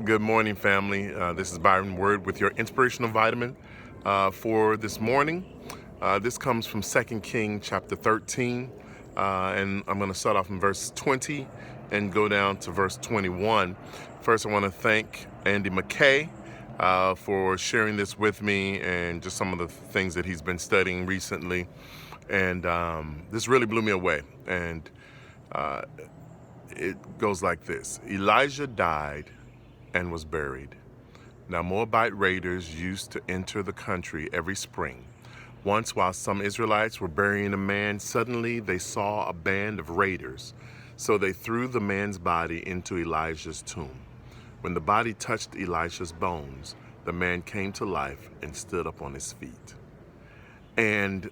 Good morning, family. This is Byron Word with your Inspirational Vitamin for this morning. This comes from 2 King chapter 13, and I'm going to start off in verse 20 and go down to verse 21. First, I want to thank Andy McKay for sharing this with me and just some of the things that he's been studying recently. And this really blew me away. And it goes like this. Elijah died and was buried. Now Moabite raiders used to enter the country every spring. Once, while some Israelites were burying a man, suddenly they saw a band of raiders. So they threw the man's body into Elijah's tomb. When the body touched Elisha's bones, the man came to life and stood up on his feet. And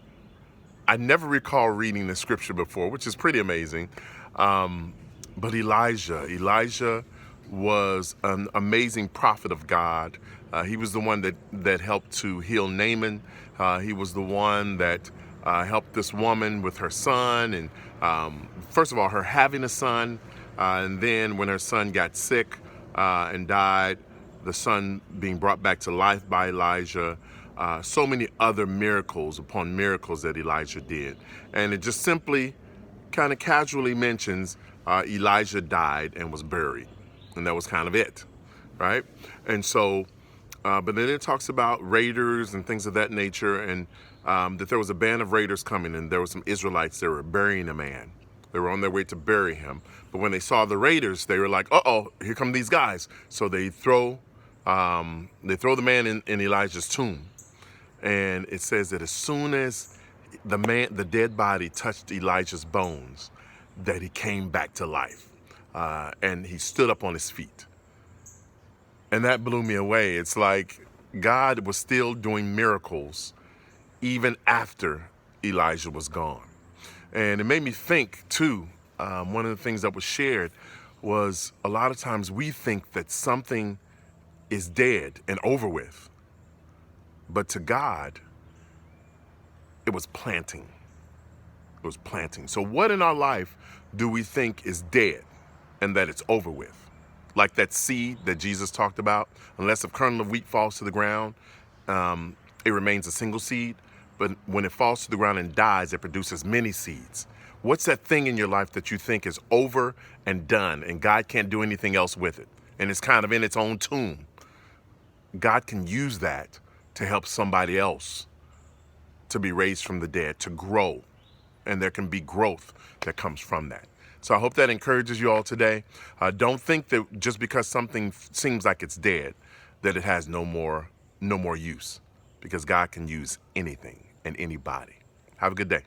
I never recall reading the scripture before, which is pretty amazing. But Elijah was an amazing prophet of God. He was the one that helped to heal Naaman. He was the one that helped this woman with her son. And first of all, her having a son. And then when her son got sick and died, the son being brought back to life by Elijah. So many other miracles upon miracles that Elijah did. And it just simply kind of casually mentions Elijah died and was buried. And that was kind of it, right? And so, but then it talks about raiders and things of that nature, and that there was a band of raiders coming, and there were some Israelites that were burying a man. They were on their way to bury him. But when they saw the raiders, they were like, uh-oh, here come these guys. So they throw the man in Elijah's tomb. And it says that as soon as the dead body touched Elijah's bones, that he came back to life. And he stood up on his feet. And that blew me away. It's like God was still doing miracles even after Elijah was gone. And it made me think, too, one of the things that was shared was a lot of times we think that something is dead and over with. But to God, it was planting. It was planting. So what in our life do we think is dead and that it's over with? Like that seed that Jesus talked about, unless a kernel of wheat falls to the ground, it remains a single seed. But when it falls to the ground and dies, it produces many seeds. What's that thing in your life that you think is over and done and God can't do anything else with it? And it's kind of in its own tomb. God can use that to help somebody else to be raised from the dead, to grow. And there can be growth that comes from that. So I hope that encourages you all today. Don't think that just because something seems like it's dead, that it has no more use, because God can use anything and anybody. Have a good day.